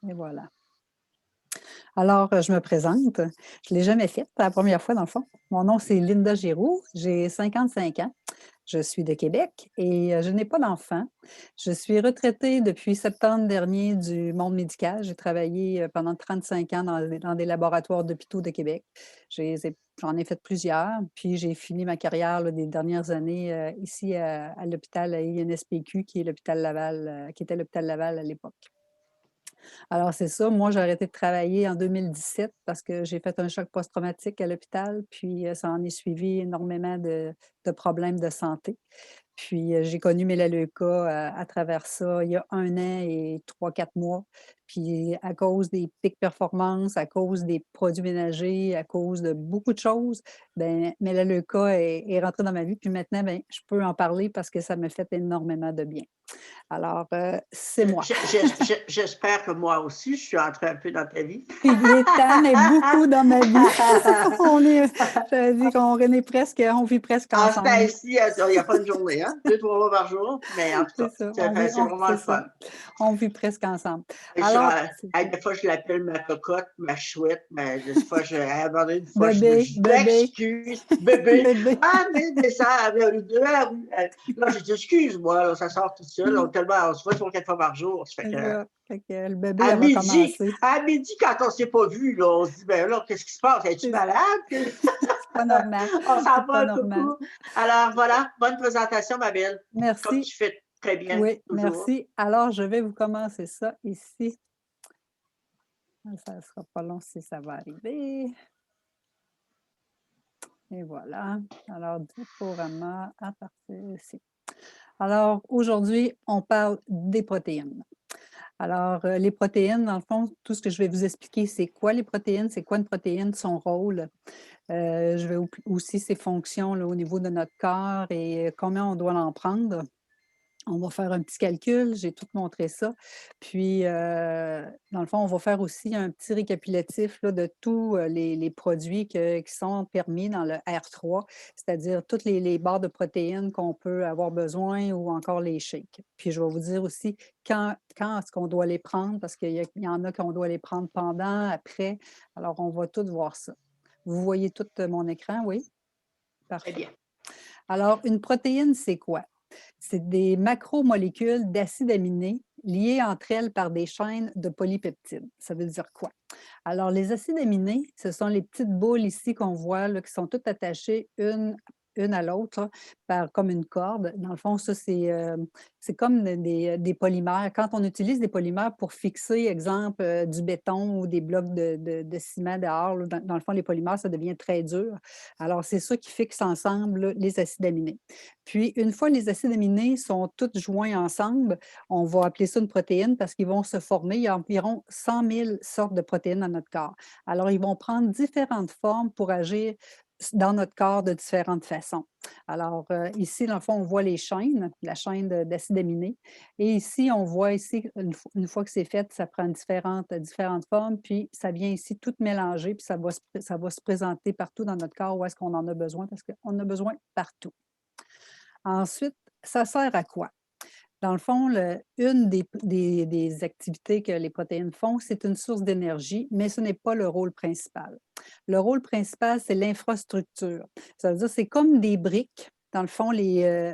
Et voilà. Alors, je me présente. Je ne l'ai jamais fait, c'est la première fois dans le fond. Mon nom, c'est Linda Giroux, j'ai 55 ans. Je suis de Québec et je n'ai pas d'enfant. Je suis retraitée depuis septembre dernier du monde médical. J'ai travaillé pendant 35 ans dans des laboratoires d'hôpitaux de Québec. J'en ai fait plusieurs, puis j'ai fini ma carrière là, des dernières années ici à l'hôpital INSPQ, qui est l'hôpital Laval, qui était l'hôpital Laval à l'époque. Alors c'est ça, moi j'ai arrêté de travailler en 2017 parce que j'ai fait un choc post-traumatique à l'hôpital, puis ça en est suivi énormément de problèmes de santé. Puis, j'ai connu Melaleuca à travers ça il y a 1 an et 3 4 mois. Puis à cause des pics performance, à cause des produits ménagers, à cause de beaucoup de choses, ben Melaleuca est rentré dans ma vie. Puis maintenant, ben, je peux en parler parce que ça me fait énormément de bien. Alors, c'est moi. J'espère que moi aussi, je suis entrée un peu dans ta vie. Puis Gaétane est beaucoup dans ma vie. On est j'avais dit qu'on est presque on vit presque En ce ensemble. temps-ci, il n'y a pas une journée, hein? 2, 3 fois par jour, mais en tout C'est cas, ça, c'est vraiment c'est le ça. fun. On vit presque ensemble. Je suis Alors, c'est ça. des fois, je l'appelle ma cocotte, ma chouette, mais des fois, à un moment donné, une fois, Bébé, je bébé, m'excuse, bébé. bébé. Ah, mais ça, là, j'ai dit, excuse-moi, là, ça sort tout seul. On se voit 3, 4 fois par jour. Ça fait C'est que, ça. Fait que le bébé, elle va commencer. à midi, quand on ne s'est pas vu, là, on se dit, ben là, qu'est-ce qui se passe? Es-tu C'est malade? c'est pas normal. On C'est s'envoie pas un normal. coucou. Alors, voilà, bonne présentation, ma belle. Comme Merci. tu fais très bien, Oui, toujours. merci. Alors, je vais vous commencer ça ici. Ça ne sera pas long si ça va arriver. Et voilà. Alors, diaporama à partir ici. Alors, aujourd'hui, on parle des protéines. Alors, les protéines, dans le fond, tout ce que je vais vous expliquer, c'est quoi les protéines, c'est quoi une protéine, son rôle. Je vais aussi ses fonctions là, au niveau de notre corps et combien on doit en prendre. On va faire un petit calcul, j'ai tout montré ça. Puis, dans le fond, on va faire aussi un petit récapitulatif là, de tous les produits qui sont permis dans le R3, c'est-à-dire toutes les barres de protéines qu'on peut avoir besoin ou encore les shakes. Puis, je vais vous dire aussi quand est-ce qu'on doit les prendre, parce qu'il y en a qu'on doit les prendre pendant, après. Alors, on va tout voir ça. Vous voyez tout mon écran, oui? Très Parfait. bien. Alors, une protéine, c'est quoi? C'est des macromolécules d'acides aminés liées entre elles par des chaînes de polypeptides. Ça veut dire quoi? Alors, les acides aminés, ce sont les petites boules ici qu'on voit, là, qui sont toutes attachées une à l'autre, comme une corde. Dans le fond, ça, c'est comme des polymères. Quand on utilise des polymères pour fixer, exemple, du béton ou des blocs de ciment dehors, là, dans le fond, les polymères, ça devient très dur. Alors, c'est ça qui fixe ensemble là, les acides aminés. Puis, une fois les acides aminés sont tous joints ensemble, on va appeler ça une protéine parce qu'ils vont se former. Il y a environ 100 000 sortes de protéines dans notre corps. Alors, ils vont prendre différentes formes pour agir dans notre corps de différentes façons. Alors, ici, dans le fond, on voit les chaînes, la chaîne d'acides aminés. Et ici, on voit ici, une fois que c'est fait, ça prend différentes formes, puis ça vient ici tout mélanger, puis ça va se présenter partout dans notre corps où est-ce qu'on en a besoin, parce qu'on en a besoin partout. Ensuite, ça sert à quoi? Dans le fond, une des activités que les protéines font, c'est une source d'énergie, mais ce n'est pas le rôle principal. Le rôle principal, c'est l'infrastructure. Ça veut dire c'est comme des briques. Dans le fond, les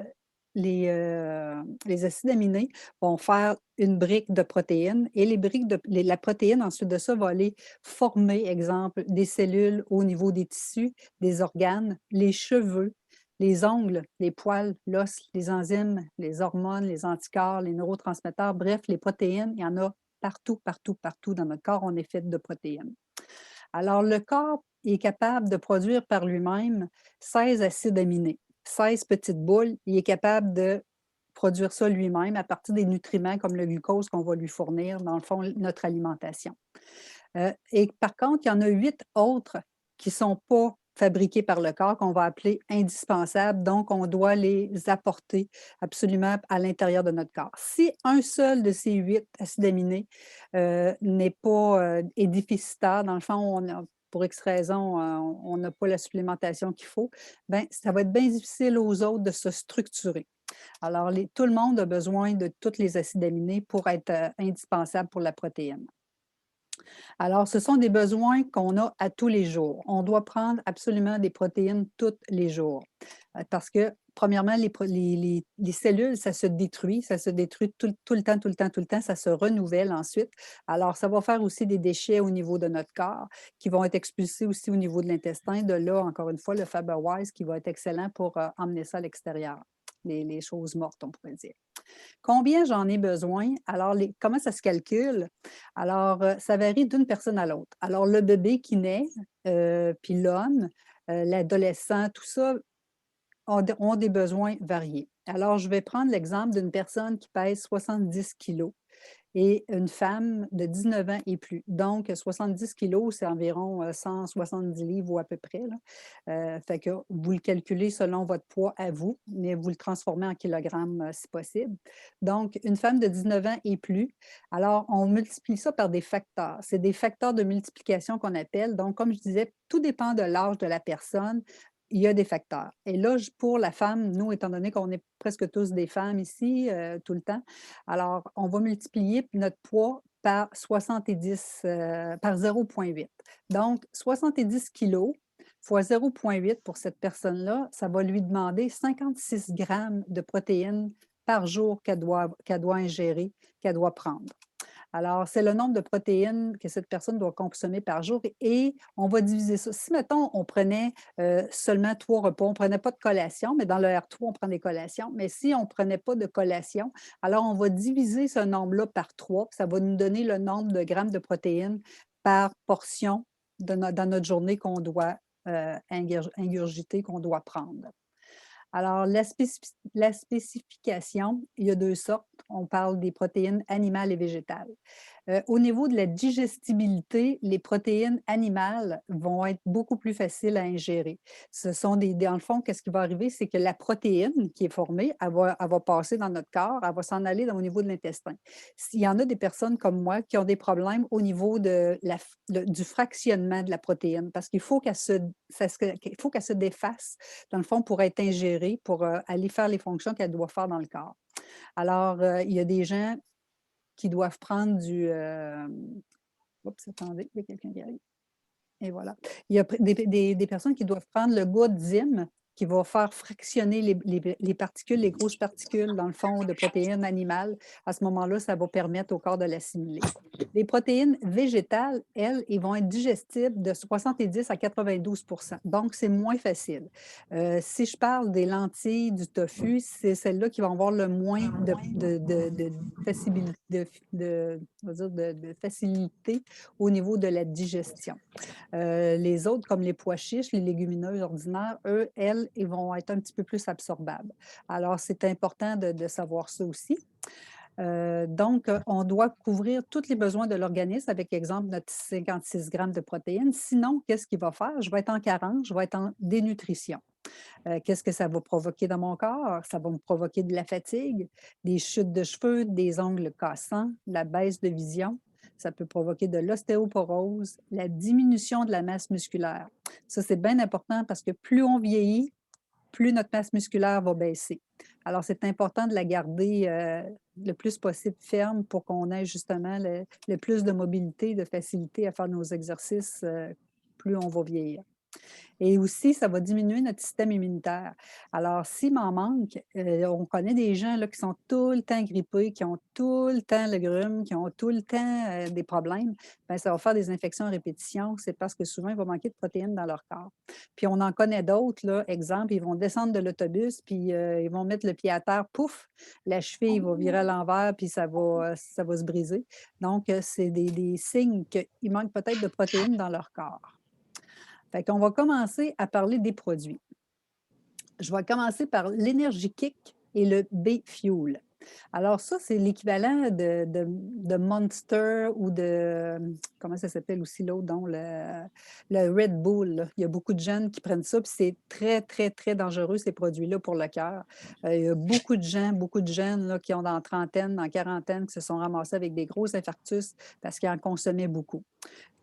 acides aminés vont faire une brique de protéines et la protéine, ensuite de ça, va aller former, exemple, des cellules au niveau des tissus, des organes, les cheveux, les ongles, les poils, l'os, les enzymes, les hormones, les anticorps, les neurotransmetteurs, bref, les protéines, il y en a partout, partout, partout dans notre corps, on est fait de protéines. Alors, le corps est capable de produire par lui-même 16 acides aminés, 16 petites boules, il est capable de produire ça lui-même à partir des nutriments comme le glucose qu'on va lui fournir, dans le fond, notre alimentation. Et par contre, il y en a 8 autres qui ne sont pas fabriqués par le corps, qu'on va appeler indispensables, donc on doit les apporter absolument à l'intérieur de notre corps. Si un seul de ces 8 acides aminés n'est pas est déficitaire, dans le fond, pour X raison, on n'a pas la supplémentation qu'il faut, bien, ça va être bien difficile aux autres de se structurer. Alors, tout le monde a besoin de tous les acides aminés pour être indispensable pour la protéine. Alors, ce sont des besoins qu'on a à tous les jours. On doit prendre absolument des protéines tous les jours parce que, premièrement, les cellules, ça se détruit tout le temps, tout le temps, tout le temps, ça se renouvelle ensuite. Alors, ça va faire aussi des déchets au niveau de notre corps qui vont être expulsés aussi au niveau de l'intestin. De là, encore une fois, le Faberwise qui va être excellent pour emmener ça à l'extérieur, les choses mortes, on pourrait dire. Combien j'en ai besoin? Alors, comment ça se calcule? Alors, ça varie d'une personne à l'autre. Alors, le bébé qui naît, puis l'homme, l'adolescent, tout ça ont des besoins variés. Alors, je vais prendre l'exemple d'une personne qui pèse 70 kilos et une femme de 19 ans et plus. Donc, 70 kilos, c'est environ 170 livres ou à peu près, là. Fait que vous le calculez selon votre poids à vous, mais vous le transformez en kilogrammes si possible. Donc, une femme de 19 ans et plus, alors on multiplie ça par des facteurs. C'est des facteurs de multiplication qu'on appelle. Donc, comme je disais, tout dépend de l'âge de la personne. Il y a des facteurs. Et là, pour la femme, nous, étant donné qu'on est presque tous des femmes ici, tout le temps, alors on va multiplier notre poids par 70, par 0,8. Donc, 70 kilos fois 0,8 pour cette personne-là, ça va lui demander 56 grammes de protéines par jour qu'elle doit ingérer, qu'elle doit prendre. Alors, c'est le nombre de protéines que cette personne doit consommer par jour et on va diviser ça. Si, mettons, on prenait seulement 3 repas, on ne prenait pas de collation, mais dans le R3, on prend des collations, mais si on ne prenait pas de collation, alors on va diviser ce nombre-là par 3, ça va nous donner le nombre de grammes de protéines par portion dans notre journée qu'on doit ingurgiter, qu'on doit prendre. Alors, la spécification, il y a 2 sortes. On parle des protéines animales et végétales. Au niveau de la digestibilité, les protéines animales vont être beaucoup plus faciles à ingérer. Ce sont dans le fond, qu'est-ce qui va arriver? C'est que la protéine qui est formée, elle va passer dans notre corps, elle va s'en aller au niveau de l'intestin. S'il y en a des personnes comme moi qui ont des problèmes au niveau du fractionnement de la protéine, parce qu'il faut qu'il faut qu'elle se défasse, dans le fond, pour être ingérée, pour aller faire les fonctions qu'elle doit faire dans le corps. Alors, il y a des gens qui doivent prendre oups, attendez, il y a quelqu'un qui arrive. Et voilà. Il y a des personnes qui doivent prendre le GODZIM qui va faire fractionner les particules, les grosses particules, dans le fond, de protéines animales. À ce moment-là, ça va permettre au corps de l'assimiler. Les protéines végétales, elles, ils vont être digestibles de 70 à 92 %. Donc, c'est moins facile. Si je parle des lentilles, du tofu, c'est celles-là qui vont avoir le moins de facilité au niveau de la digestion. Les autres, comme les pois chiches, les légumineuses ordinaires, elles, ils vont être un petit peu plus absorbables. Alors, c'est important de savoir ça aussi. Donc, on doit couvrir tous les besoins de l'organisme avec, exemple, notre 56 grammes de protéines. Sinon, qu'est-ce qu'il va faire? Je vais être en carence, je vais être en dénutrition. Qu'est-ce que ça va provoquer dans mon corps? Ça va me provoquer de la fatigue, des chutes de cheveux, des ongles cassants, la baisse de vision. Ça peut provoquer de l'ostéoporose, la diminution de la masse musculaire. Ça, c'est bien important parce que plus on vieillit, plus notre masse musculaire va baisser. Alors, c'est important de la garder le plus possible ferme pour qu'on ait justement le plus de mobilité, de facilité à faire nos exercices plus on va vieillir. Et aussi, ça va diminuer notre système immunitaire. Alors, s'il m'en manque, on connaît des gens là, qui sont tout le temps grippés, qui ont tout le temps le grume, qui ont tout le temps des problèmes. Bien, ça va faire des infections à répétition. C'est parce que souvent, il va manquer de protéines dans leur corps. Puis, on en connaît d'autres. Là. Exemple, ils vont descendre de l'autobus, puis ils vont mettre le pied à terre, pouf, la cheville va virer à l'envers, puis ça va se briser. Donc, c'est des signes qu'il manque peut-être de protéines dans leur corps. Fait qu'on va commencer à parler des produits. Je vais commencer par l'Energy Kick et le B-Fuel. Alors ça, c'est l'équivalent de Monster ou comment ça s'appelle aussi l'autre, donc le Red Bull. Là. Il y a beaucoup de jeunes qui prennent ça, puis c'est très, très, très dangereux, ces produits-là, pour le cœur. Il y a beaucoup de jeunes là, qui ont dans la trentaine, dans la quarantaine, qui se sont ramassés avec des gros infarctus parce qu'ils en consommaient beaucoup.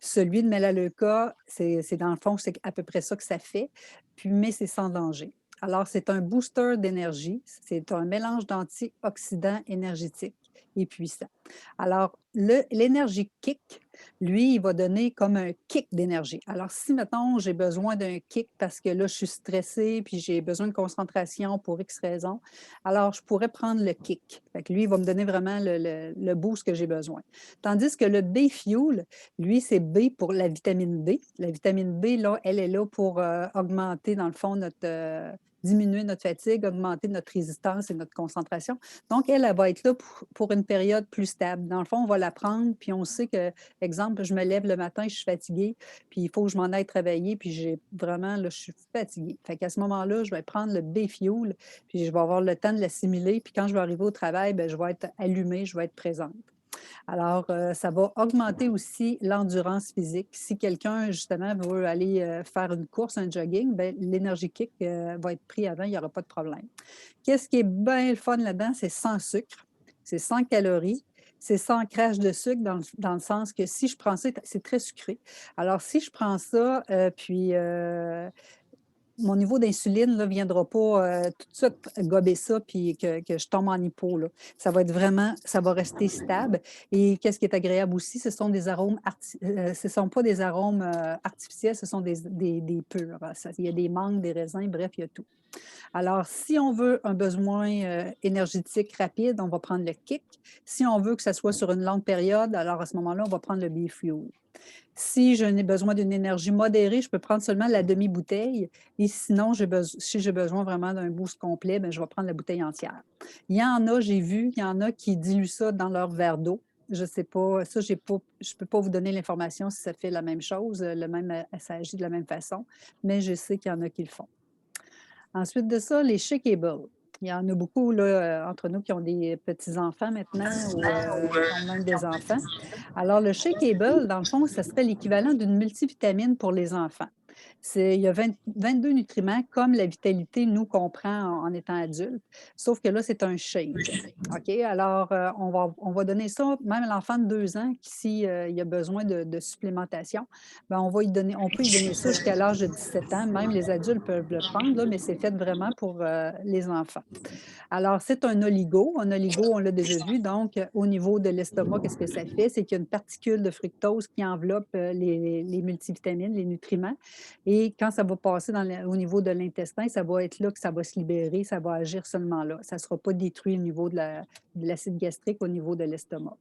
Celui de Melaleuca, c'est dans le fond, c'est à peu près ça que ça fait, puis, mais c'est sans danger. Alors, c'est un booster d'énergie. C'est un mélange d'antioxydants énergétiques et puissants. Alors, l'énergie kick, lui, il va donner comme un kick d'énergie. Alors, si, mettons, j'ai besoin d'un kick parce que là, je suis stressée puis j'ai besoin de concentration pour X raison, alors je pourrais prendre le kick. Fait que lui, il va me donner vraiment le boost que j'ai besoin. Tandis que le B-Fuel, lui, c'est B pour la vitamine D. La vitamine B, là, elle est là pour augmenter, dans le fond, diminuer notre fatigue, augmenter notre résistance et notre concentration. Donc, elle va être là pour une période plus stable. Dans le fond, on va la prendre, puis on sait que, exemple, je me lève le matin, je suis fatiguée, puis il faut que je m'en aille travailler, puis j'ai vraiment, là, je suis fatiguée. Fait qu'à ce moment-là, je vais prendre le B-Fuel, puis je vais avoir le temps de l'assimiler, puis quand je vais arriver au travail, bien, je vais être allumée, je vais être présente. Alors, ça va augmenter aussi l'endurance physique. Si quelqu'un, justement, veut aller faire une course, un jogging, bien, l'énergie kick va être pris avant, il n'y aura pas de problème. Qu'est-ce qui est bien le fun là-dedans? C'est sans sucre, c'est sans calories, c'est sans crash de sucre dans le sens que si je prends ça, c'est très sucré. Alors, si je prends ça, puis mon niveau d'insuline ne viendra pas tout de suite gober ça puis que je tombe en hypo. Là. Ça va être vraiment, ça va rester stable. Et qu'est-ce qui est agréable aussi, ce sont des arômes, ce ne sont pas des arômes artificiels, ce sont des purs. Il y a des mangues, des raisins, bref, il y a tout. Alors, si on veut un besoin énergétique rapide, on va prendre le kick. Si on veut que ça soit sur une longue période, alors à ce moment-là, on va prendre le B-Fuel. Si je n'ai besoin d'une énergie modérée, je peux prendre seulement la demi-bouteille. Et sinon, si j'ai besoin vraiment d'un boost complet, bien, je vais prendre la bouteille entière. Il y en a, j'ai vu, il y en a qui diluent ça dans leur verre d'eau. Je ne sais pas, ça, je ne peux pas vous donner l'information si ça fait la même chose, ça agit de la même façon, mais je sais qu'il y en a qui le font. Ensuite de ça, les shakeables. Il y en a beaucoup là, entre nous qui ont des petits-enfants maintenant ou qui ont même des enfants. Alors, le shakeable, dans le fond, ça serait l'équivalent d'une multivitamine pour les enfants. Il y a 22 nutriments comme la vitalité, nous, qu'on prend en étant adulte, sauf que là, c'est un shake. OK? Alors, on va donner ça, même à l'enfant de 2 ans, qui, s'il a besoin de supplémentation, ben, on peut lui donner ça jusqu'à l'âge de 17 ans. Même les adultes peuvent le prendre, là, mais c'est fait vraiment pour les enfants. Alors, c'est un oligo. Un oligo, on l'a déjà vu. Donc, au niveau de l'estomac, qu'est-ce que ça fait? C'est qu'il y a une particule de fructose qui enveloppe les multivitamines, les nutriments. Et quand ça va passer au niveau de l'intestin, ça va être là que ça va se libérer, ça va agir seulement là. Ça ne sera pas détruit au niveau de l'acide gastrique, au niveau de l'estomac.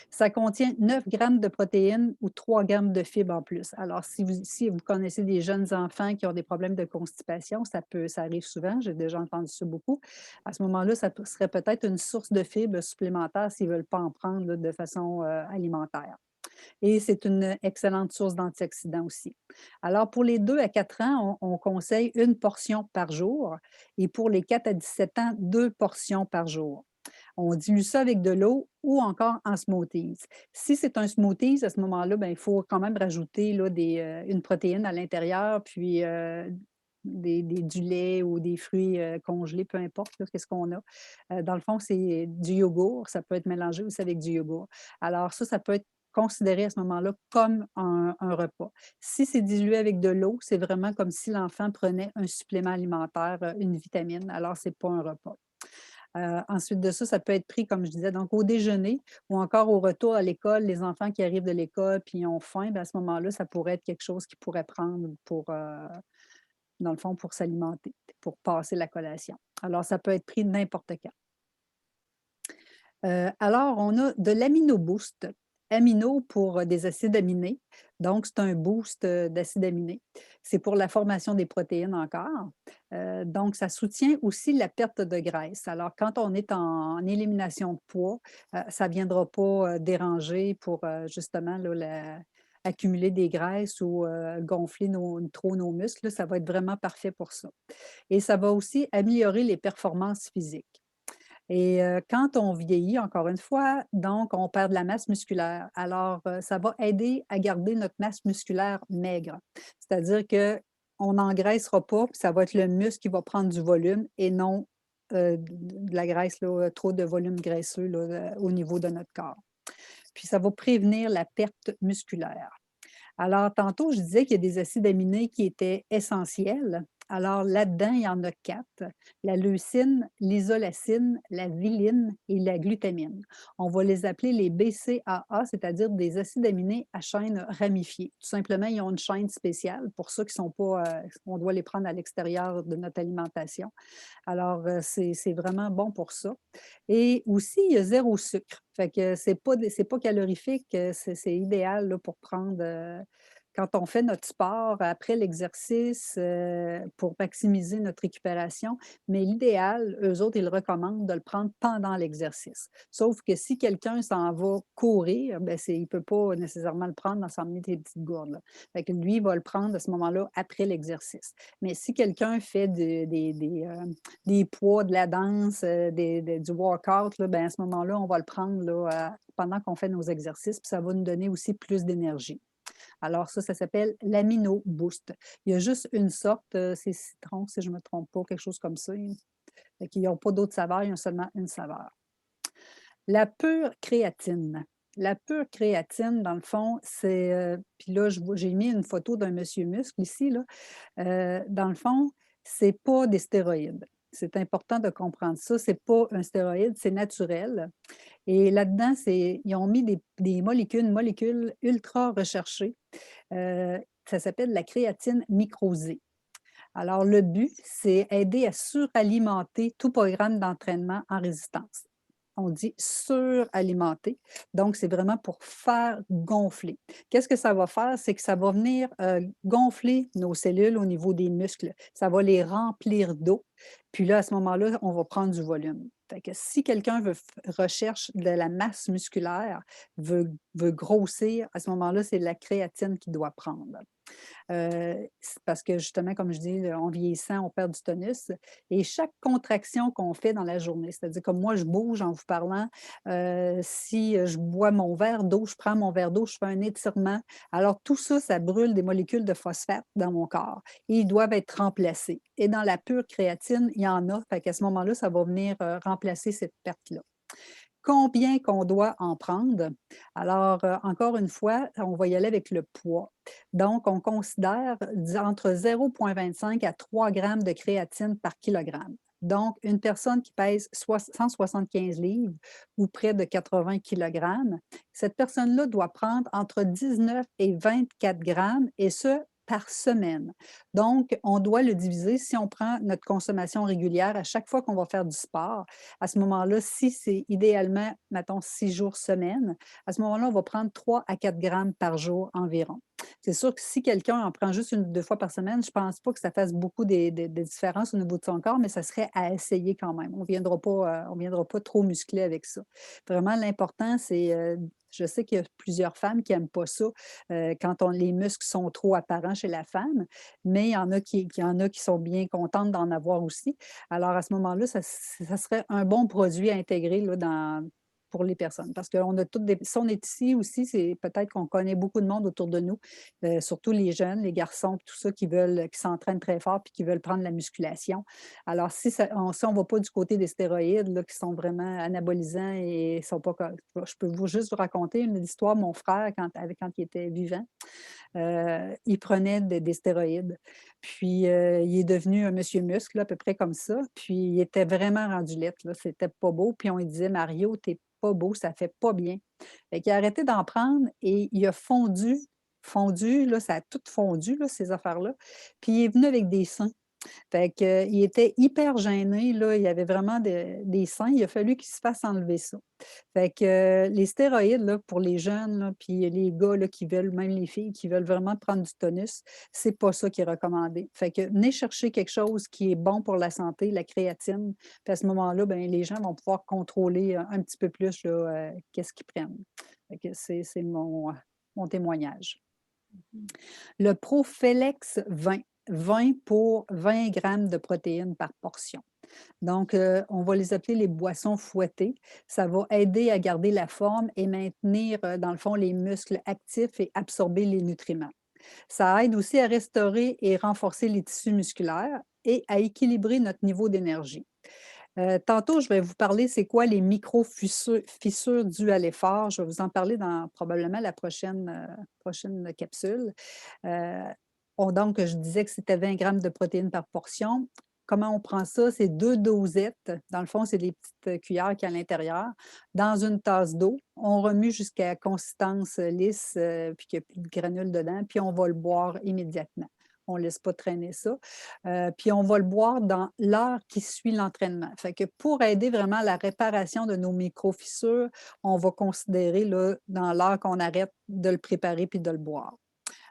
Ça contient 9 grammes de protéines ou 3 grammes de fibres en plus. Alors, si vous connaissez des jeunes enfants qui ont des problèmes de constipation, ça arrive souvent, j'ai déjà entendu ça beaucoup. À ce moment-là, ça serait peut-être une source de fibres supplémentaires s'ils ne veulent pas en prendre là, de façon alimentaire. Et c'est une excellente source d'antioxydants aussi. Alors, pour les 2 à 4 ans, on conseille une portion par jour et pour les 4 à 17 ans, 2 portions par jour. On dilue ça avec de l'eau ou encore en smoothies. Si c'est un smoothies, à ce moment-là, ben, il faut quand même rajouter là, une protéine à l'intérieur, puis du lait ou des fruits congelés, peu importe qu'est-ce qu'on a. Dans le fond, c'est du yogourt. Ça peut être mélangé aussi avec du yogourt. Alors ça peut être considéré à ce moment-là comme un repas. Si c'est dilué avec de l'eau, c'est vraiment comme si l'enfant prenait un supplément alimentaire, une vitamine. Alors, ce n'est pas un repas. Ensuite de ça, ça peut être pris, comme je disais, donc au déjeuner ou encore au retour à l'école, les enfants qui arrivent de l'école puis ont faim, bien, à ce moment-là, ça pourrait être quelque chose qu'ils pourraient prendre dans le fond, pour s'alimenter, pour passer la collation. Alors, ça peut être pris n'importe quand. Alors, on a de l'amino boost. Amino pour des acides aminés. Donc, c'est un boost d'acides aminés. C'est pour la formation des protéines encore. Donc, ça soutient aussi la perte de graisse. Alors, quand on est en élimination de poids, ça ne viendra pas déranger pour justement là, accumuler des graisses ou gonfler trop nos muscles. Là, ça va être vraiment parfait pour ça. Et ça va aussi améliorer les performances physiques. Et quand on vieillit, encore une fois, donc on perd de la masse musculaire. Alors, ça va aider à garder notre masse musculaire maigre. C'est-à-dire qu'on n'engraissera pas, puis ça va être le muscle qui va prendre du volume et non de la graisse, là, trop de volume graisseux là, au niveau de notre corps. Puis ça va prévenir la perte musculaire. Alors, tantôt, je disais qu'il y a des acides aminés qui étaient essentiels. Alors là-dedans, il y en a 4: la leucine, l'isolacine, la viline et la glutamine. On va les appeler les BCAA, c'est-à-dire des acides aminés à chaîne ramifiée. Tout simplement, ils ont une chaîne spéciale pour ceux qui sont pas, on doit les prendre à l'extérieur de notre alimentation. Alors, c'est vraiment bon pour ça et aussi, il y a 0 sucre. Fait que c'est pas calorifique, c'est idéal là pour prendre, quand on fait notre sport après l'exercice, pour maximiser notre récupération, mais l'idéal, eux autres, ils recommandent de le prendre pendant l'exercice. Sauf que si quelqu'un s'en va courir, ben il ne peut pas nécessairement le prendre dans s'emmener des petites gourdes, là. Fait que lui, il va le prendre à ce moment-là après l'exercice. Mais si quelqu'un fait des poids, de la danse, du workout, là, ben à ce moment-là, on va le prendre là, pendant qu'on fait nos exercices, puis ça va nous donner aussi plus d'énergie. Alors ça s'appelle l'Amino Boost. Il y a juste une sorte, c'est citron, si je ne me trompe pas, quelque chose comme ça. Fait qu'ils n'ont pas d'autres saveurs, ils ont seulement une saveur. La pure créatine. La pure créatine, dans le fond, c'est, puis là, j'ai mis une photo d'un monsieur muscle ici, là. Dans le fond, c'est pas des stéroïdes. C'est important de comprendre ça. C'est pas un stéroïde, c'est naturel. Et là-dedans, ils ont mis des molécules, une molécule ultra recherchée. Ça s'appelle la créatine microsée. Alors, le but, c'est aider à suralimenter tout programme d'entraînement en résistance. On dit suralimenter. Donc, c'est vraiment pour faire gonfler. Qu'est-ce que ça va faire? C'est que ça va venir gonfler nos cellules au niveau des muscles. Ça va les remplir d'eau. Puis là, à ce moment-là, on va prendre du volume. Fait que si quelqu'un recherche de la masse musculaire, veut grossir, à ce moment-là, c'est la créatine qu'il doit prendre. C'est parce que justement, comme je dis, en vieillissant, on perd du tonus et chaque contraction qu'on fait dans la journée, c'est-à-dire comme moi, je bouge en vous parlant, si, je bois mon verre d'eau, je prends mon verre d'eau, je fais un étirement, alors tout ça, ça brûle des molécules de phosphate dans mon corps et ils doivent être remplacés et dans la pure créatine, il y en a, fait qu'à ce moment-là, ça va venir, remplacer cette perte-là. Combien qu'on doit en prendre? Alors, encore une fois, on va y aller avec le poids. Donc, on considère entre 0,25 à 3 grammes de créatine par kilogramme. Donc, une personne qui pèse 175 livres ou près de 80 kilogrammes, cette personne-là doit prendre entre 19 et 24 grammes et ce, par semaine. Donc, on doit le diviser si on prend notre consommation régulière à chaque fois qu'on va faire du sport. À ce moment-là, si c'est idéalement, mettons, 6 jours semaine, à ce moment-là, on va prendre 3 à 4 grammes par jour environ. C'est sûr que si quelqu'un en prend juste 1 ou 2 fois par semaine, je ne pense pas que ça fasse beaucoup de différence au niveau de son corps, mais ça serait à essayer quand même. On viendra pas trop musclé avec ça. Vraiment, l'important, c'est, je sais qu'il y a plusieurs femmes qui n'aiment pas ça, quand les muscles sont trop apparents chez la femme, mais il y en a qui sont bien contentes d'en avoir aussi. Alors à ce moment-là, ça serait un bon produit à intégrer là, pour les personnes. Parce qu'on a toutes des. Si on est ici aussi, c'est peut-être qu'on connaît beaucoup de monde autour de nous, surtout les jeunes, les garçons, tout ça, qui s'entraînent très fort puis qui veulent prendre la musculation. Alors, si on ne va pas du côté des stéroïdes, là, qui sont vraiment anabolisants et sont pas. Je peux juste vous raconter une histoire, mon frère, quand il était vivant. Il prenait des stéroïdes. Puis, il est devenu un monsieur muscle, là, à peu près comme ça. Puis, il était vraiment rendu lettre, là, c'était pas beau. Puis, on lui disait: «Mario, t'es pas beau, ça fait pas bien». Fait qu'il a arrêté d'en prendre et il a fondu, là, ça a tout fondu, là, ces affaires-là. Puis, il est venu avec des seins. Fait que, il était hyper gêné, là, il avait vraiment des seins, il a fallu qu'il se fasse enlever ça. Fait que, les stéroïdes, là, pour les jeunes, là, puis les gars, là, qui veulent même les filles qui veulent vraiment prendre du tonus, c'est pas ça qui est recommandé. Fait que venez chercher quelque chose qui est bon pour la santé, la créatine, puis à ce moment-là, ben, les gens vont pouvoir contrôler, un petit peu plus, là, qu'est-ce qu'ils prennent. Fait que c'est mon témoignage. Le Profelex 20, 20 pour 20 grammes de protéines par portion. Donc, on va les appeler les boissons fouettées. Ça va aider à garder la forme et maintenir, dans le fond, les muscles actifs et absorber les nutriments. Ça aide aussi à restaurer et renforcer les tissus musculaires et à équilibrer notre niveau d'énergie. Tantôt, je vais vous parler, c'est quoi les micro-fissures dues à l'effort. Je vais vous en parler dans probablement la prochaine capsule. Euh, Donc, je disais que c'était 20 grammes de protéines par portion. Comment on prend ça? C'est 2 dosettes. Dans le fond, c'est des petites cuillères qui à l'intérieur. Dans une tasse d'eau, on remue jusqu'à consistance lisse, puis qu'il n'y a plus de granules dedans, puis on va le boire immédiatement. On ne laisse pas traîner ça. Puis on va le boire dans l'heure qui suit l'entraînement. Fait que pour aider vraiment à la réparation de nos micro-fissures, on va considérer là, dans l'heure qu'on arrête de le préparer puis de le boire.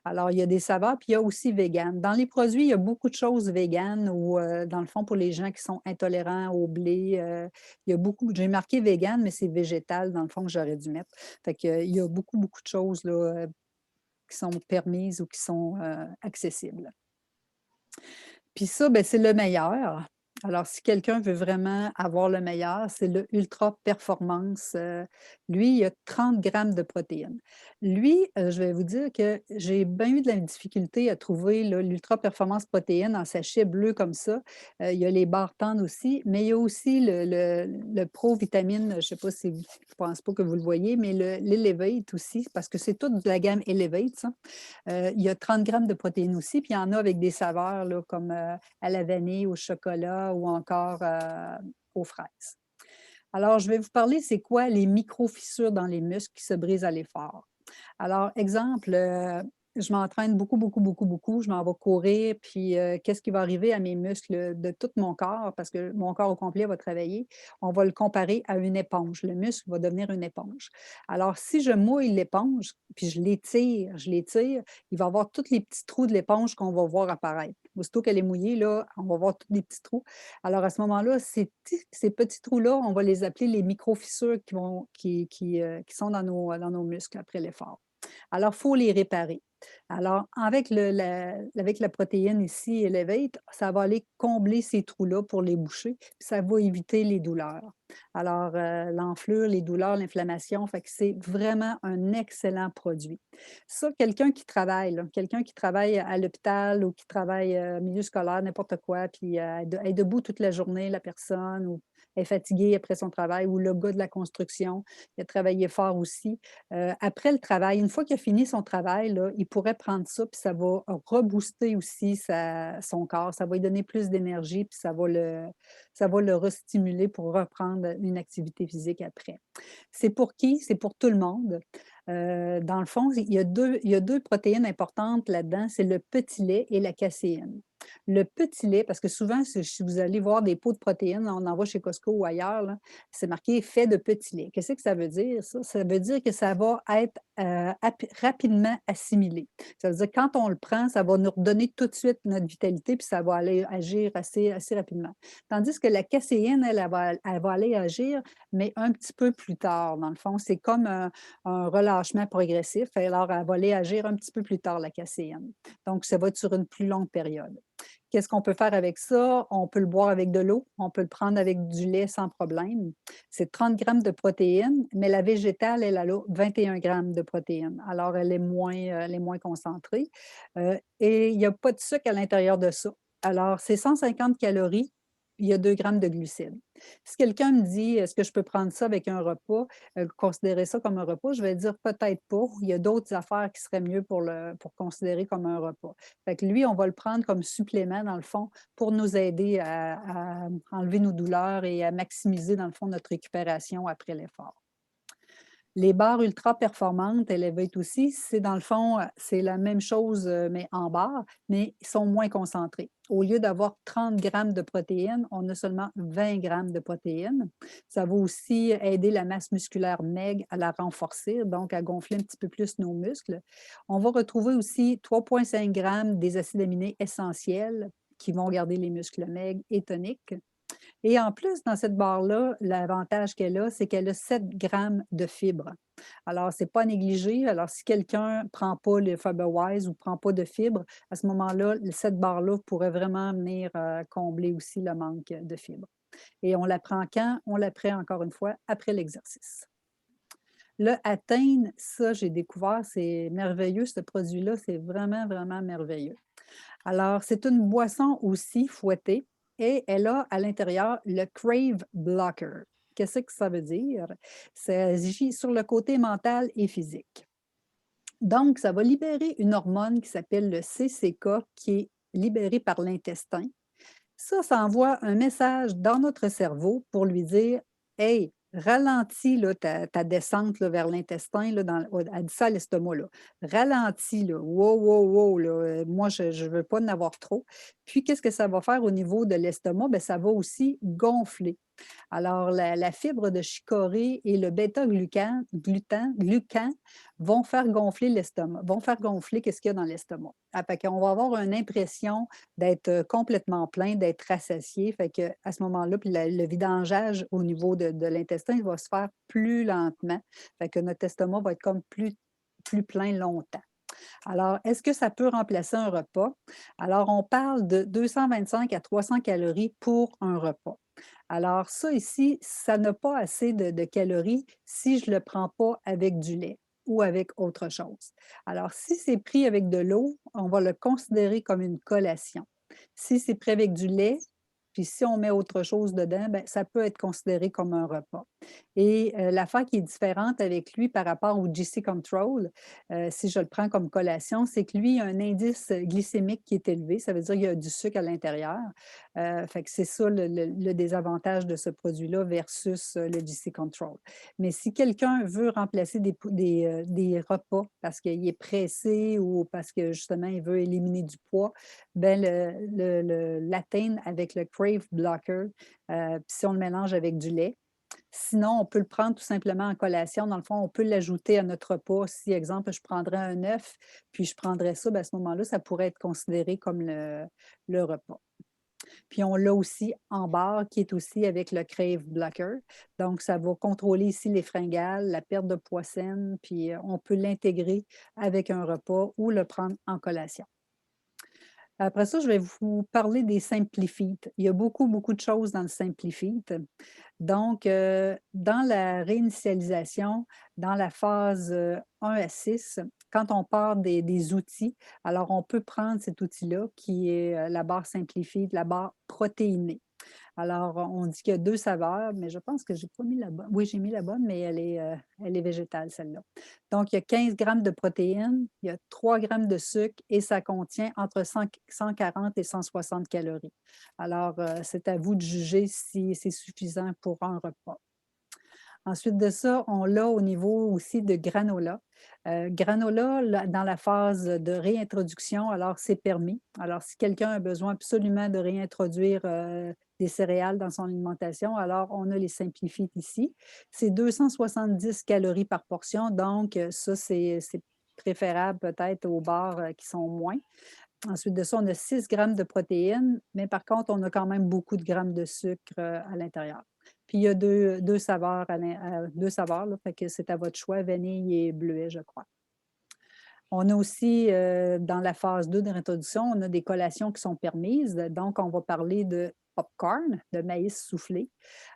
Alors, il y a des saveurs, puis il y a aussi vegan. Dans les produits, il y a beaucoup de choses véganes ou, dans le fond, pour les gens qui sont intolérants au blé, il y a beaucoup j'ai marqué vegan, mais c'est végétal, dans le fond, que j'aurais dû mettre. Fait que, il y a beaucoup, beaucoup de choses, là, qui sont permises ou qui sont, accessibles. Puis ça, ben, c'est le meilleur. Alors, si quelqu'un veut vraiment avoir le meilleur, c'est le Ultra Performance. Lui, il a 30 grammes de protéines. Lui, je vais vous dire que j'ai bien eu de la difficulté à trouver là, l'Ultra Performance protéines en sachet bleu comme ça. Il y a les barres tendres aussi, mais il y a aussi le Pro Vitamine, je ne sais pas si je pense pas que vous le voyez, mais l'Elevate aussi, parce que c'est toute de la gamme Elevate, ça. Il y a 30 grammes de protéines aussi, puis il y en a avec des saveurs là, comme à la vanille, au chocolat ou encore aux fraises. Alors, je vais vous parler, c'est quoi les micro-fissures dans les muscles qui se brisent à l'effort. Alors, exemple, je m'entraîne beaucoup, beaucoup, beaucoup, beaucoup. Je m'en vais courir, puis qu'est-ce qui va arriver à mes muscles de tout mon corps, parce que mon corps au complet va travailler. On va le comparer à une éponge. Le muscle va devenir une éponge. Alors, si je mouille l'éponge, puis je l'étire, il va y avoir tous les petits trous de l'éponge qu'on va voir apparaître. Aussitôt qu'elle est mouillée, là, on va voir tous les petits trous. Alors, à ce moment-là, ces petits trous-là, on va les appeler les micro-fissures qui sont dans nos muscles après l'effort. Alors, il faut les réparer. Alors, avec la protéine ici, Elevate, ça va aller combler ces trous-là pour les boucher, puis ça va éviter les douleurs. Alors, l'enflure, les douleurs, l'inflammation, fait que c'est vraiment un excellent produit. Ça, quelqu'un qui travaille à l'hôpital ou qui travaille milieu scolaire, n'importe quoi, puis elle est debout toute la journée, la personne, ou est fatiguée après son travail, ou le gars de la construction, il a travaillé fort aussi. Après le travail, une fois qu'il a fini son travail, là, il pourrait prendre ça, puis ça va rebooster aussi son corps. Ça va lui donner plus d'énergie, puis ça va le restimuler pour reprendre une activité physique après. C'est pour qui? C'est pour tout le monde. Dans le fond, il y a 2 protéines importantes là-dedans, c'est le petit lait et la caséine. Le petit lait, parce que souvent, si vous allez voir des pots de protéines, on en voit chez Costco ou ailleurs, là, c'est marqué fait de petit lait. Qu'est-ce que ça veut dire, ça? Ça veut dire que ça va être rapidement assimilé. Ça veut dire que quand on le prend, ça va nous redonner tout de suite notre vitalité, puis ça va aller agir assez rapidement. Tandis que la caséine, elle va aller agir, mais un petit peu plus tard, dans le fond. C'est comme un relâchement progressif. Alors, elle va aller agir un petit peu plus tard, la caséine. Donc, ça va être sur une plus longue période. Qu'est-ce qu'on peut faire avec ça? On peut le boire avec de l'eau, on peut le prendre avec du lait sans problème. C'est 30 grammes de protéines, mais la végétale, elle a 21 grammes de protéines. Alors, elle est moins concentrée. Et il n'y a pas de sucre à l'intérieur de ça. Alors, c'est 150 calories, il y a 2 grammes de glucides. Si quelqu'un me dit, est-ce que je peux prendre ça avec un repas, considérer ça comme un repas, je vais dire peut-être pas. Il y a d'autres affaires qui seraient mieux pour considérer comme un repas. Fait que lui, on va le prendre comme supplément, dans le fond, pour nous aider à enlever nos douleurs et à maximiser, dans le fond, notre récupération après l'effort. Les barres ultra performantes, Elevate aussi, c'est dans le fond, c'est la même chose, mais en barres, mais ils sont moins concentrés. Au lieu d'avoir 30 grammes de protéines, on a seulement 20 grammes de protéines. Ça va aussi aider la masse musculaire maigre à la renforcer, donc à gonfler un petit peu plus nos muscles. On va retrouver aussi 3,5 grammes des acides aminés essentiels qui vont garder les muscles maigres et toniques. Et en plus, dans cette barre-là, l'avantage qu'elle a, c'est qu'elle a 7 grammes de fibres. Alors, c'est pas à négliger. Alors, si quelqu'un ne prend pas le FiberWise ou ne prend pas de fibres, à ce moment-là, cette barre-là pourrait vraiment venir combler aussi le manque de fibres. Et on la prend quand? On la prend encore une fois après l'exercice. Le Atteint, ça, j'ai découvert, c'est merveilleux, ce produit-là, c'est vraiment, vraiment merveilleux. Alors, c'est une boisson aussi fouettée et elle a à l'intérieur le Crave Blocker. Qu'est-ce que ça veut dire? Ça agit sur le côté mental et physique. Donc, ça va libérer une hormone qui s'appelle le CCK, qui est libérée par l'intestin. Ça envoie un message dans notre cerveau pour lui dire: «Hey, ralentis là, ta descente là, vers l'intestin, là, elle dit ça à l'estomac, là. Ralentis, là. Wow, wow, wow, là, moi, je ne veux pas en avoir trop.» Puis, qu'est-ce que ça va faire au niveau de l'estomac? Bien, ça va aussi gonfler. Alors, la fibre de chicorée et le bêta-glucan vont faire gonfler l'estomac, vont faire gonfler qu'est-ce qu'il y a dans l'estomac. Ah, fait qu'on va avoir une impression d'être complètement plein, d'être rassasié. Fait que à ce moment-là, puis le vidangeage au niveau de l'intestin, il va se faire plus lentement. Fait que notre estomac va être comme plus plein longtemps. Alors, est-ce que ça peut remplacer un repas? Alors, on parle de 225 à 300 calories pour un repas. Alors, ça ici, ça n'a pas assez de calories si je ne le prends pas avec du lait ou avec autre chose. Alors, si c'est pris avec de l'eau, on va le considérer comme une collation. Si c'est pris avec du lait, puis si on met autre chose dedans, ben, ça peut être considéré comme un repas. Et l'affaire qui est différente avec lui par rapport au GC Control, si je le prends comme collation, c'est que lui a un indice glycémique qui est élevé. Ça veut dire qu'il y a du sucre à l'intérieur. Fait que c'est ça le désavantage de ce produit-là versus le GC Control. Mais si quelqu'un veut remplacer des repas parce qu'il est pressé ou parce que justement il veut éliminer du poids, ben l'atteindre avec le Crave Blocker, puis si on le mélange avec du lait. Sinon, on peut le prendre tout simplement en collation. Dans le fond, on peut l'ajouter à notre repas. Si, exemple, je prendrais un œuf, puis je prendrais ça, bien, à ce moment-là, ça pourrait être considéré comme le repas. Puis on l'a aussi en barre, qui est aussi avec le Crave Blocker. Donc, ça va contrôler ici les fringales, la perte de poids saine, puis on peut l'intégrer avec un repas ou le prendre en collation. Après ça, je vais vous parler des Simplifeat. Il y a beaucoup, beaucoup de choses dans le Simplifeat. Donc, dans la réinitialisation, dans la phase 1 à 6, quand on part des outils, alors on peut prendre cet outil-là qui est la barre Simplifeat, la barre protéinée. Alors, on dit qu'il y a 2 saveurs, mais je pense que j'ai pas mis la bonne. Oui, j'ai mis la bonne, mais elle est végétale, celle-là. Donc, il y a 15 grammes de protéines, il y a 3 grammes de sucre et ça contient entre 140 et 160 calories. Alors, c'est à vous de juger si c'est suffisant pour un repas. Ensuite de ça, on l'a au niveau aussi de granola. Granola, dans la phase de réintroduction, alors c'est permis. Alors, si quelqu'un a besoin absolument de réintroduire des céréales dans son alimentation, alors on a les Simplifeat ici. C'est 270 calories par portion, donc ça, c'est préférable peut-être aux barres qui sont moins. Ensuite de ça, on a 6 grammes de protéines, mais par contre, on a quand même beaucoup de grammes de sucre à l'intérieur. Puis il y a deux saveurs, deux saveurs là, fait que c'est à votre choix, vanille et bleuet, je crois. On a aussi, dans la phase 2 de réintroduction, on a des collations qui sont permises. Donc, on va parler de popcorn, de maïs soufflé.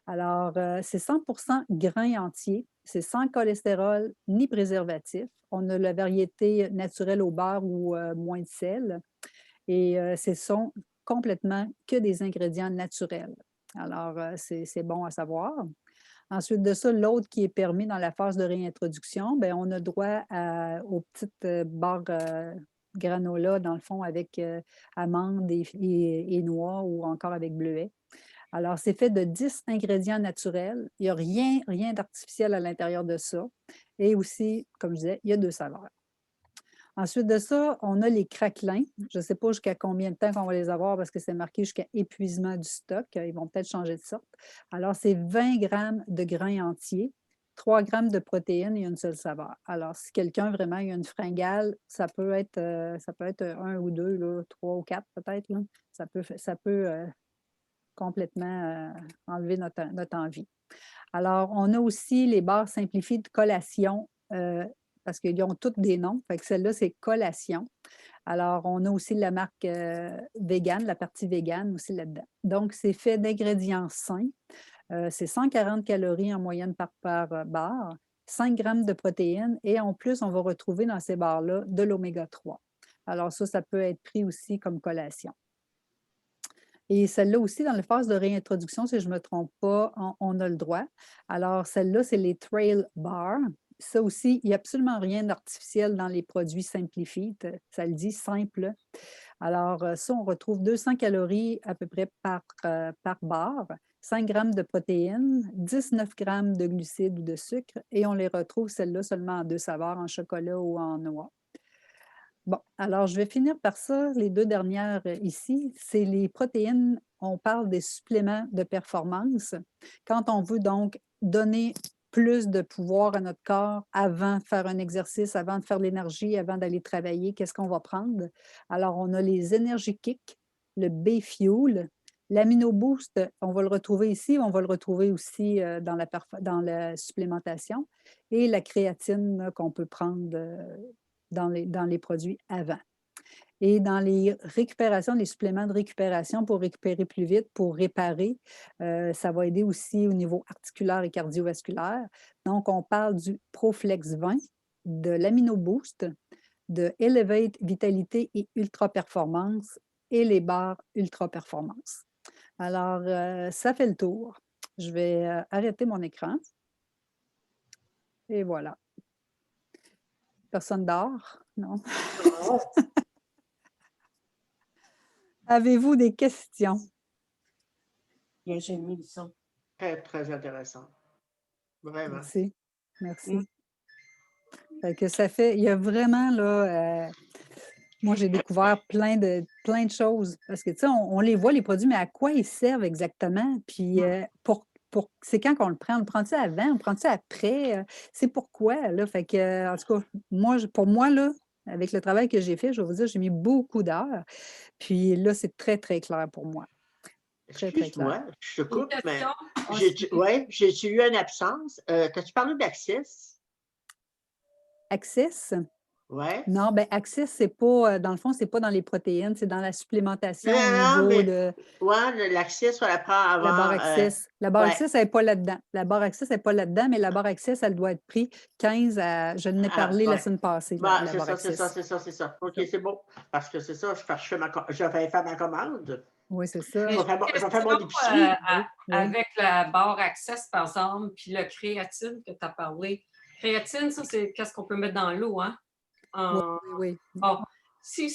Alors, c'est 100% grain entier, c'est sans cholestérol ni préservatif. On a la variété naturelle au beurre ou moins de sel. Et ce sont complètement que des ingrédients naturels. Alors, c'est bon à savoir. Ensuite de ça, l'autre qui est permis dans la phase de réintroduction, bien, on a droit aux petites barres granola, dans le fond, avec amandes et noix ou encore avec bleuet. Alors, c'est fait de 10 ingrédients naturels. Il n'y a rien d'artificiel à l'intérieur de ça. Et aussi, comme je disais, il y a 2 saveurs. Ensuite de ça, on a les craquelins. Je ne sais pas jusqu'à combien de temps qu'on va les avoir parce que c'est marqué jusqu'à épuisement du stock. Ils vont peut-être changer de sorte. Alors, c'est 20 grammes de grains entiers, 3 grammes de protéines et une seule saveur. Alors, si quelqu'un vraiment a une fringale, ça peut être un ou deux, là, trois ou quatre peut-être. Là. Ça peut complètement enlever notre envie. Alors, on a aussi les barres simplifiées de collation, parce qu'ils ont toutes des noms. Fait que celle-là, c'est collation. Alors, on a aussi la marque végane, la partie végane aussi là-dedans. Donc, c'est fait d'ingrédients sains. C'est 140 calories en moyenne par barre, 5 grammes de protéines et en plus, on va retrouver dans ces barres-là de l'oméga 3. Alors ça peut être pris aussi comme collation. Et celle-là aussi, dans la phase de réintroduction, si je ne me trompe pas, on a le droit. Alors, celle-là, c'est les Trail Bars. ça aussi, il n'y a absolument rien d'artificiel dans les produits Simplifi. Ça le dit, simple. Alors, ça, on retrouve 200 calories à peu près par barre, 5 grammes de protéines, 19 grammes de glucides ou de sucre, et on les retrouve, celles-là, seulement en 2 saveurs, en chocolat ou en noix. Bon, alors je vais finir par ça. Les 2 dernières ici, c'est les protéines. On parle des suppléments de performance. Quand on veut donc donner plus de pouvoir à notre corps avant de faire un exercice, avant de faire de l'énergie, avant d'aller travailler, qu'est-ce qu'on va prendre? Alors, on a les Energy Kick, le B-Fuel, l'Amino Boost, on va le retrouver ici, on va le retrouver aussi dans la supplémentation, et la créatine qu'on peut prendre dans les produits avant. Et dans les récupérations, les suppléments de récupération pour récupérer plus vite, pour réparer, ça va aider aussi au niveau articulaire et cardiovasculaire. Donc, on parle du Proflex 20, de l'Amino Boost, de Elevate Vitalité et Ultra Performance et les barres Ultra Performance. Alors, ça fait le tour. Je vais arrêter mon écran. Et voilà. Personne dort? Non. Non. Avez-vous des questions? Bien, j'ai mis le son. Très, très intéressant. Vraiment. Merci. Merci. Fait que ça fait, il y a vraiment, là, moi, j'ai découvert plein de choses. Parce que, tu sais, on les voit, les produits, mais à quoi ils servent exactement? Puis, c'est quand qu'on le prend? On le prend-tu avant? On le prend-tu après? C'est pourquoi, là? Fait que, en tout cas, pour moi, là, avec le travail que j'ai fait, je vais vous dire, j'ai mis beaucoup d'heures. Puis là, c'est très, très clair pour moi. Très, très clair. Excuse-moi, je te coupe, mais question? j'ai eu une absence. T'as-tu parlé d'Access? Access? Oui. Non, bien, Access, c'est pas, dans le fond, c'est pas dans les protéines, c'est dans la supplémentation au Non, niveau mais de l'Access, on la prend la barre avant. Access. La barre ouais. Access, elle n'est pas là-dedans. La barre Access n'est pas là-dedans, mais la barre Access, elle doit être prise 15 à. Je n'ai parlé la ouais. semaine passée, Bah, la c'est barre ça, c'est ça, Access. c'est ça, c'est ça. OK, c'est bon. Parce que c'est ça, je vais faire ma commande. Oui, c'est ça. Mais Je vais faire question, mon épicerie. Oui. avec la barre Access, par exemple, puis le créatine que tu as parlé. Créatine, ça, c'est qu'est-ce qu'on peut mettre dans l'eau, hein? Oui. Bon, si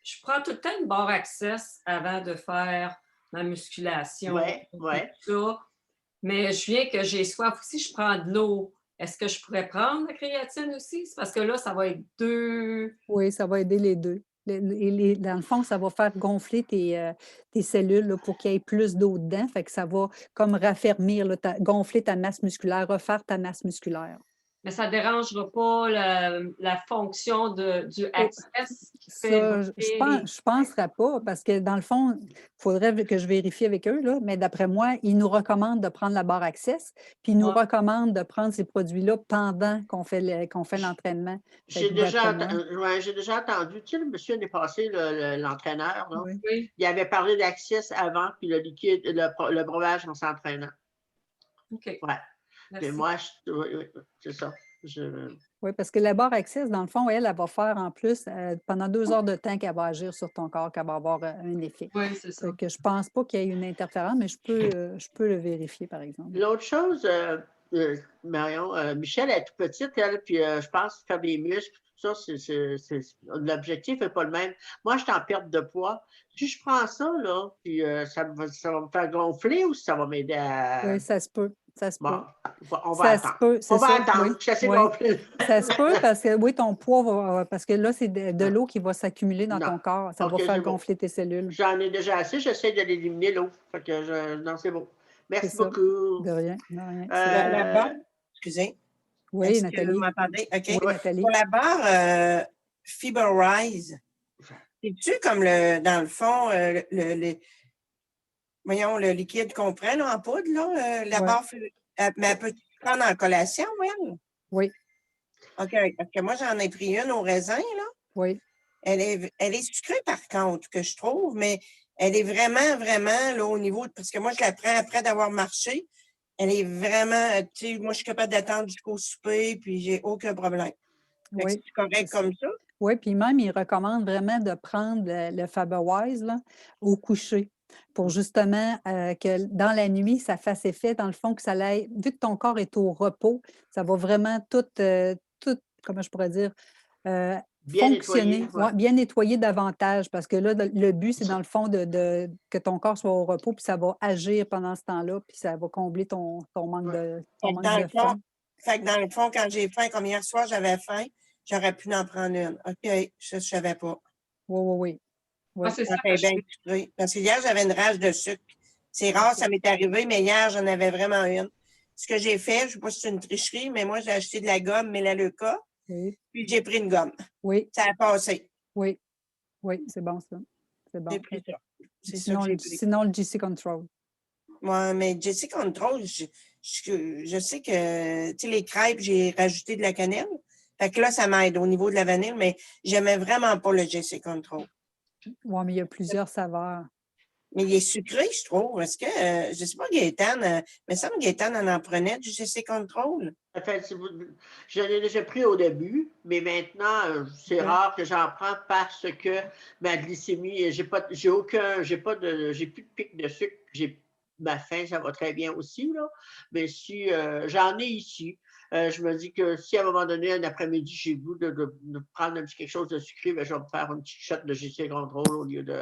je prends tout le temps une barre Access avant de faire ma musculation, Ouais. tout ça, mais je viens que j'ai soif aussi, je prends de l'eau. Est-ce que je pourrais prendre la créatine aussi? C'est parce que là, ça va être 2. Oui, ça va aider les deux. Dans le fond, ça va faire gonfler tes cellules là, pour qu'il y ait plus d'eau dedans. Fait que ça va comme raffermir, là, gonfler ta masse musculaire, refaire ta masse musculaire. Mais ça ne dérangera pas la fonction du Access qui fait Ça, je penserais pas, parce que dans le fond, il faudrait que je vérifie avec eux, là, mais d'après moi, ils nous recommandent de prendre la barre Access, puis ils nous recommandent de prendre ces produits-là pendant qu'on fait l'entraînement. J'ai déjà entendu, tu sais, le monsieur l'année passée, l'entraîneur, Oui. il avait parlé d'Access avant, puis le liquide, le breuvage en s'entraînant. OK. Ouais. Merci. Mais moi, c'est ça. Oui, parce que la barre Access, dans le fond, elle va faire en plus pendant 2 heures de temps qu'elle va agir sur ton corps, qu'elle va avoir un effet. Oui, c'est ça. Que je ne pense pas qu'il y ait une interférence, mais je peux le vérifier, par exemple. L'autre chose, Marion, Michel est toute petite, elle, puis je pense faire des muscles, tout ça, l'objectif n'est pas le même. Moi, je suis en perte de poids. Si je prends ça, là, puis ça va me faire gonfler ou ça va m'aider à. Oui, ça se peut. Ça se Bon, peut. on va attendre. On va attendre. Je suis assez gonflée. Ça se peut parce que, oui, ton poids va. Parce que là, c'est de l'eau qui va s'accumuler dans ton corps. Ça va faire gonfler tes cellules. J'en ai déjà assez. J'essaie de l'éliminer, l'eau. Fait que non, c'est bon. Merci beaucoup. De rien. De rien. La barre, excusez. Oui, est-ce Nathalie. Que vous m'entendez? OK. Oui, Nathalie. Pour la barre Fiber-Rise, c'est-tu comme dans le fond, voyons, le liquide qu'on prend là, en poudre, là, la barre, mais elle peut prendre en collation, elle? Oui. OK, parce que moi, j'en ai pris une au raisin, là. Oui. Elle est sucrée, par contre, que je trouve, mais elle est vraiment, vraiment, là, au niveau, parce que moi, je la prends après d'avoir marché. Elle est vraiment, tu sais, moi, je suis capable d'attendre jusqu'au souper, puis j'ai aucun problème. Oui. C'est correct comme ça? Oui, puis même, il recommande vraiment de prendre le Faberwise là, au coucher. pour justement que dans la nuit, ça fasse effet, dans le fond, que ça l'aille, vu que ton corps est au repos, ça va vraiment tout comment je pourrais dire, euh, Bien fonctionner, nettoyé, ouais. ouais, bien nettoyer davantage, parce que là, le but, c'est dans le fond que ton corps soit au repos, puis ça va agir pendant ce temps-là, puis ça va combler ton manque Ouais. ton manque Dans de le fond, faim. fait que dans le fond, quand j'ai faim, comme hier soir, j'avais faim, j'aurais pu en prendre une. OK, je ne savais pas. Oui, oui, oui. Moi, Oui. c'est Ça ça fait que je bien sucré. Parce que hier, j'avais une rage de sucre. C'est rare, ça m'est arrivé, mais hier, j'en avais vraiment une. Ce que j'ai fait, je ne sais pas si c'est une tricherie, mais moi, j'ai acheté de la gomme Melaleuca, Oui, puis j'ai pris une gomme. oui, Ça a passé. oui, oui, c'est bon ça. C'est bon. J'ai pris ça. C'est ça Sinon, que j'ai pris. sinon, le GC Control. Ouais, mais Jessie Control, je sais que, tu sais, les crêpes, j'ai rajouté de la cannelle. Fait que là, ça m'aide au niveau de la vanille, mais j'aimais vraiment pas le Jessie Control. Oui, mais il y a plusieurs saveurs. Mais il est sucré, je trouve. Est-ce que, je sais pas, Gaëtan, mais ça me Gaëtan en prenait du Jessie Control. En fait, je l'ai déjà pris au début, mais maintenant, c'est Ouais. rare que j'en prends parce que ma glycémie, j'ai plus de pic de sucre, ma faim, ça va très bien aussi, là. Mais si j'en ai ici, je me dis que si à un moment donné, un après-midi, j'ai le goût de prendre un petit quelque chose de sucré, ben, je vais me faire une petite shot de GC Control au lieu de.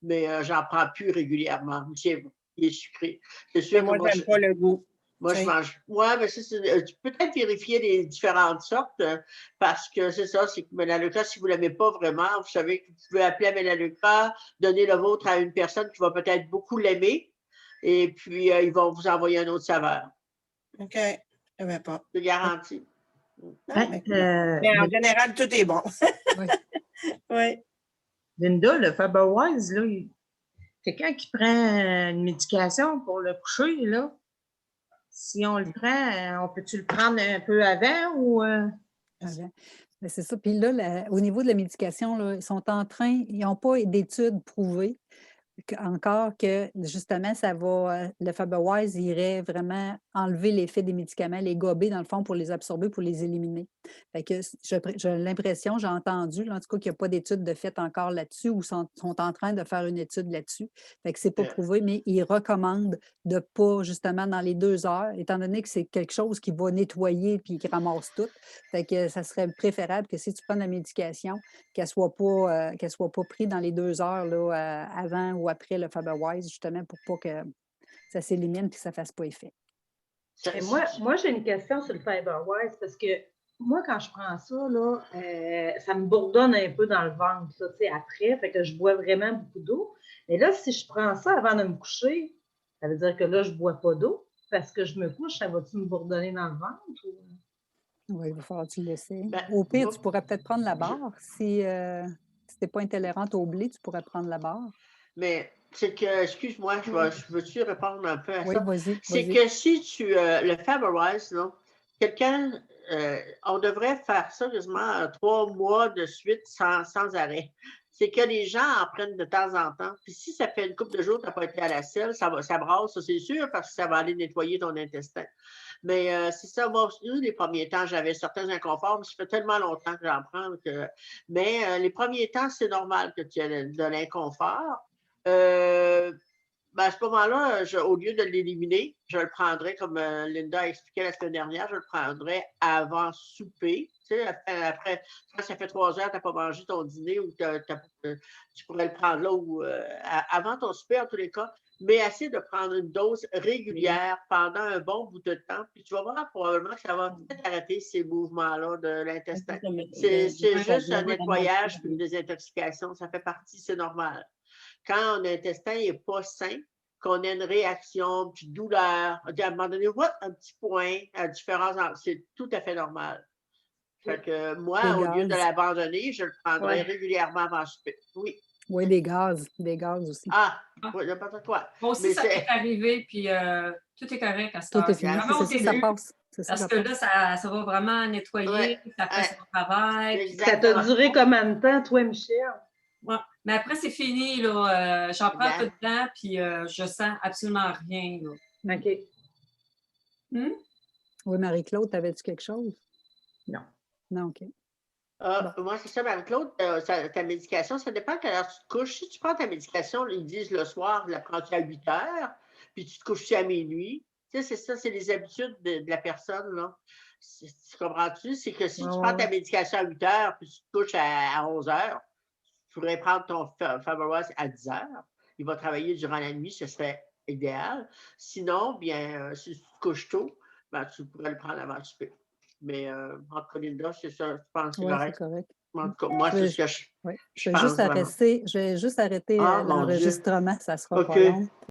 Mais j'en prends plus régulièrement. Il est sucré. C'est Mais sûr que moi, moi, j'aime pas le goût. moi, je Tu sais. mange. Ouais, mais tu peux peut-être vérifier les différentes sortes parce que c'est ça, c'est que Melaleuca, si vous ne l'aimez pas vraiment, vous savez que vous pouvez appeler à Melaleuca, donner le vôtre à une personne qui va peut-être beaucoup l'aimer et puis ils vont vous envoyer un autre saveur. OK. Je savais pas. C'est garanti. Non, Ben, mais en général, tout est bon. Oui. Oui. Linda, le Faberwise, là, quelqu'un qui prend une médication pour le coucher, là, si on le prend, on peut-tu le prendre un peu avant ou. Avant. Mais c'est ça. Puis là, au niveau de la médication, là, ils n'ont pas d'études prouvées encore que justement, le Faberwise irait vraiment enlever l'effet des médicaments, les gober dans le fond pour les absorber, pour les éliminer. Fait que j'ai l'impression, j'ai entendu, là, en tout cas, qu'il n'y a pas d'études de fait encore là-dessus ou sont en train de faire une étude là-dessus. Fait que c'est pas prouvé, mais ils recommandent de pas, justement, dans les 2 heures, étant donné que c'est quelque chose qui va nettoyer puis qui ramasse tout. Fait que ça serait préférable que si tu prends la médication, qu'elle soit pas prise dans les 2 heures là, avant ou après le Faberwise, justement, pour pas que ça s'élimine et que ça ne fasse pas effet. Et moi j'ai une question sur le Faberwise parce que moi, quand je prends ça, là, ça me bourdonne un peu dans le ventre, ça, après, fait que je bois vraiment beaucoup d'eau. Mais là, si je prends ça avant de me coucher, ça veut dire que là, je ne bois pas d'eau parce que je me couche, ça va-tu me bourdonner dans le ventre? Ou... Oui, il va falloir que tu l'essaies. Ben, Au pire, tu pourrais peut-être prendre la barre. Si tu n'es pas intolérante au blé, tu pourrais prendre la barre. Mais c'est que, excuse-moi, je veux-tu répondre un peu à Oui, ça? vas-y. C'est que si le Faberwise, là, quelqu'un, on devrait faire ça quasiment 3 mois de suite sans arrêt. C'est que les gens en prennent de temps en temps. Puis si ça fait une couple de jours que tu n'as pas été à la selle, ça brasse, ça c'est sûr, parce que ça va aller nettoyer ton intestin. Mais c'est ça, moi, les premiers temps, j'avais certains inconforts, mais ça fait tellement longtemps que j'en prends que. Mais les premiers temps, c'est normal que tu aies de l'inconfort. Ben à ce moment-là, au lieu de l'éliminer, je le prendrais, comme Linda a expliqué la semaine dernière, je le prendrais avant souper. Tu sais, après quand ça fait 3 heures, tu n'as pas mangé ton dîner ou tu pourrais le prendre là ou avant ton souper, en tous les cas, mais essaie de prendre une dose régulière pendant un bon bout de temps. Puis tu vas voir probablement que ça va peut-être arrêter ces mouvements-là de l'intestin. C'est juste un nettoyage puis une désintoxication. Ça fait partie, c'est normal. Quand un intestin n'est pas sain, qu'on a une réaction, une petite douleur, à un moment donné, un petit point, à différents c'est tout à fait normal. Fait que moi, au lieu de l'abandonner, je le prendrais régulièrement avant le souper. Oui. Oui, des gaz aussi. Ah, oui, n'importe quoi. Moi aussi, ça m'est arrivé, puis tout est correct à ce Tout est fini, c'est ça, ça passe. Parce que là, ça va vraiment nettoyer, ça fait son travail. Ça t'a duré combien de temps, toi, Michel? Ouais. Mais après, c'est fini, là. J'en prends un peu de temps, puis je sens absolument rien, là. OK. Oui, Marie-Claude, t'avais-tu quelque chose? Non. Non, OK. Moi, c'est ça, Marie-Claude, ta médication, ça dépend à quelle heure tu te couches. Si tu prends ta médication, ils disent le soir, la prends-tu à 8 heures, puis tu te couches-tu à minuit. Tu sais, c'est ça, c'est les habitudes de la personne, là. Tu comprends-tu? C'est que si tu prends ta médication à 8 heures, puis tu te couches à 11 heures, tu pourrais prendre ton Faberwise à 10 heures. Il va travailler durant la nuit, ce serait idéal. Sinon, bien, si tu te couches tôt, ben, tu pourrais le prendre avant le souper. Mais entre les deux, c'est ça, je pense que c'est Oui, c'est correct. correct. En tout cas, moi, c'est ce que je Oui. pense vraiment. Je vais juste arrêter Ah, mon Dieu. l'enregistrement, ça sera pas OK. long.